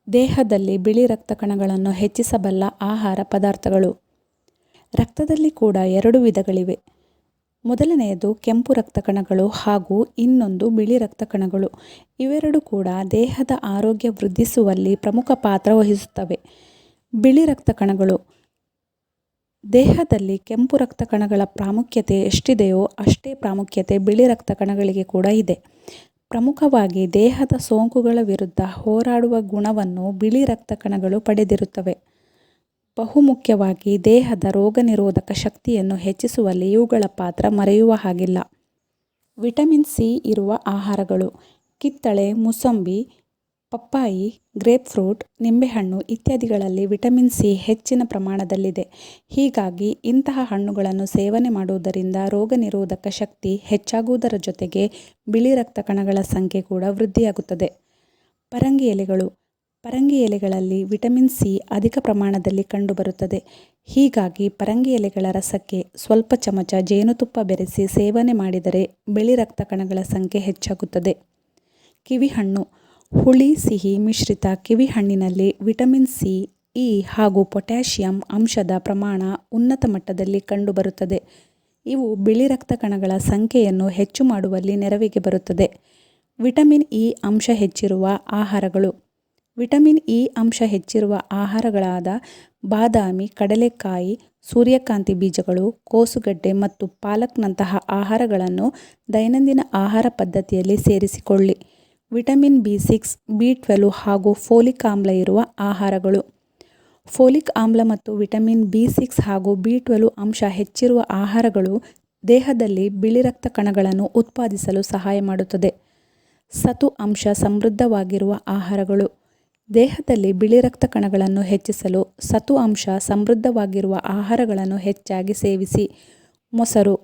ದೇಹದಲ್ಲಿ ಬಿಳಿ ರಕ್ತ ಕಣಗಳನ್ನು ಹೆಚ್ಚಿಸಬಲ್ಲ ಆಹಾರ ಪದಾರ್ಥಗಳು. ರಕ್ತದಲ್ಲಿ ಕೂಡ 2 ವಿಧಗಳಿವೆ. ಮೊದಲನೆಯದು ಕೆಂಪು ರಕ್ತ ಕಣಗಳು ಹಾಗೂ ಇನ್ನೊಂದು ಬಿಳಿ ರಕ್ತ ಕಣಗಳು. ಇವೆರಡೂ ಕೂಡ ದೇಹದ ಆರೋಗ್ಯ ವೃದ್ಧಿಸುವಲ್ಲಿ ಪ್ರಮುಖ ಪಾತ್ರ ವಹಿಸುತ್ತವೆ. ಬಿಳಿ ರಕ್ತ ಕಣಗಳು. ದೇಹದಲ್ಲಿ ಕೆಂಪು ರಕ್ತ ಕಣಗಳ ಪ್ರಾಮುಖ್ಯತೆ ಎಷ್ಟಿದೆಯೋ ಅಷ್ಟೇ ಪ್ರಾಮುಖ್ಯತೆ ಬಿಳಿ ರಕ್ತ ಕಣಗಳಿಗೆ ಕೂಡ ಇದೆ. ಪ್ರಮುಖವಾಗಿ ದೇಹದ ಸೋಂಕುಗಳ ವಿರುದ್ಧ ಹೋರಾಡುವ ಗುಣವನ್ನು ಬಿಳಿ ರಕ್ತ ಕಣಗಳು ಪಡೆದಿರುತ್ತವೆ. ಬಹುಮುಖ್ಯವಾಗಿ ದೇಹದ ರೋಗನಿರೋಧಕ ಶಕ್ತಿಯನ್ನು ಹೆಚ್ಚಿಸುವಲ್ಲಿ ಇವುಗಳ ಪಾತ್ರ ಮರೆಯುವ ಹಾಗಿಲ್ಲ. ವಿಟಮಿನ್ ಸಿ ಇರುವ ಆಹಾರಗಳು. ಕಿತ್ತಳೆ, ಮೂಸಂಬಿ, ಪಪ್ಪಾಯಿ, ಗ್ರೇಪ್ಫ್ರೂಟ್, ನಿಂಬೆಹಣ್ಣು ಇತ್ಯಾದಿಗಳಲ್ಲಿ ವಿಟಮಿನ್ ಸಿ ಹೆಚ್ಚಿನ ಪ್ರಮಾಣದಲ್ಲಿದೆ. ಹೀಗಾಗಿ ಇಂತಹ ಹಣ್ಣುಗಳನ್ನು ಸೇವನೆ ಮಾಡುವುದರಿಂದ ರೋಗನಿರೋಧಕ ಶಕ್ತಿ ಹೆಚ್ಚಾಗುವುದರ ಜೊತೆಗೆ ಬಿಳಿ ರಕ್ತ ಕಣಗಳ ಸಂಖ್ಯೆ ಕೂಡ ವೃದ್ಧಿಯಾಗುತ್ತದೆ. ಪರಂಗಿ ಎಲೆಗಳು. ಪರಂಗಿ ಎಲೆಗಳಲ್ಲಿ ವಿಟಮಿನ್ ಸಿ ಅಧಿಕ ಪ್ರಮಾಣದಲ್ಲಿ ಕಂಡುಬರುತ್ತದೆ. ಹೀಗಾಗಿ ಪರಂಗಿ ಎಲೆಗಳ ರಸಕ್ಕೆ ಸ್ವಲ್ಪ ಚಮಚ ಜೇನುತುಪ್ಪ ಬೆರೆಸಿ ಸೇವನೆ ಮಾಡಿದರೆ ಬಿಳಿ ರಕ್ತ ಕಣಗಳ ಸಂಖ್ಯೆ ಹೆಚ್ಚಾಗುತ್ತದೆ. ಕಿವಿಹಣ್ಣು. ಹುಳಿ ಸಿಹಿ ಮಿಶ್ರಿತ ಕಿವಿಹಣ್ಣಿನಲ್ಲಿ ವಿಟಮಿನ್ ಸಿ, ಇ ಹಾಗೂ ಪೊಟ್ಯಾಷಿಯಂ ಅಂಶದ ಪ್ರಮಾಣ ಉನ್ನತ ಮಟ್ಟದಲ್ಲಿ ಕಂಡುಬರುತ್ತದೆ. ಇವು ಬಿಳಿ ರಕ್ತ ಕಣಗಳ ಸಂಖ್ಯೆಯನ್ನು ಹೆಚ್ಚು ಮಾಡುವಲ್ಲಿ ನೆರವಿಗೆ ಬರುತ್ತದೆ. ವಿಟಮಿನ್ ಇ ಅಂಶ ಹೆಚ್ಚಿರುವ ಆಹಾರಗಳು. ವಿಟಮಿನ್ ಇ ಅಂಶ ಹೆಚ್ಚಿರುವ ಆಹಾರಗಳಾದ ಬಾದಾಮಿ, ಕಡಲೆಕಾಯಿ, ಸೂರ್ಯಕಾಂತಿ ಬೀಜಗಳು, ಕೋಸುಗಡ್ಡೆ ಮತ್ತು ಪಾಲಕ್ನಂತಹ ಆಹಾರಗಳನ್ನು ದೈನಂದಿನ ಆಹಾರ ಪದ್ಧತಿಯಲ್ಲಿ ಸೇರಿಸಿಕೊಳ್ಳಿ. ವಿಟಮಿನ್ ಬಿ6, ಬಿ12 ಹಾಗೂ ಫೋಲಿಕ್ ಆಮ್ಲ ಇರುವ ಆಹಾರಗಳು. ಫೋಲಿಕ್ ಆಮ್ಲ ಮತ್ತು ವಿಟಮಿನ್ ಬಿ6 ಹಾಗೂ ಬಿ12 ಅಂಶ ಹೆಚ್ಚಿರುವ ಆಹಾರಗಳು ದೇಹದಲ್ಲಿ ಬಿಳಿ ರಕ್ತ ಕಣಗಳನ್ನು ಉತ್ಪಾದಿಸಲು ಸಹಾಯ ಮಾಡುತ್ತದೆ. ಸತು ಅಂಶ ಸಮೃದ್ಧವಾಗಿರುವ ಆಹಾರಗಳು. ದೇಹದಲ್ಲಿ ಬಿಳಿ ರಕ್ತ ಕಣಗಳನ್ನು ಹೆಚ್ಚಿಸಲು ಸತು ಅಂಶ ಸಮೃದ್ಧವಾಗಿರುವ ಆಹಾರಗಳನ್ನು ಹೆಚ್ಚಾಗಿ ಸೇವಿಸಿ. ಮೊಸರು.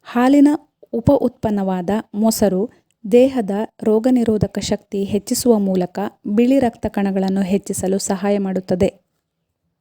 ಹಾಲಿನ ಉಪ ಉತ್ಪನ್ನವಾದ ಮೊಸರು ದೇಹದ ರೋಗನಿರೋಧಕ ಶಕ್ತಿ ಹೆಚ್ಚಿಸುವ ಮೂಲಕ ಬಿಳಿ ರಕ್ತ ಕಣಗಳನ್ನು ಹೆಚ್ಚಿಸಲು ಸಹಾಯ ಮಾಡುತ್ತದೆ.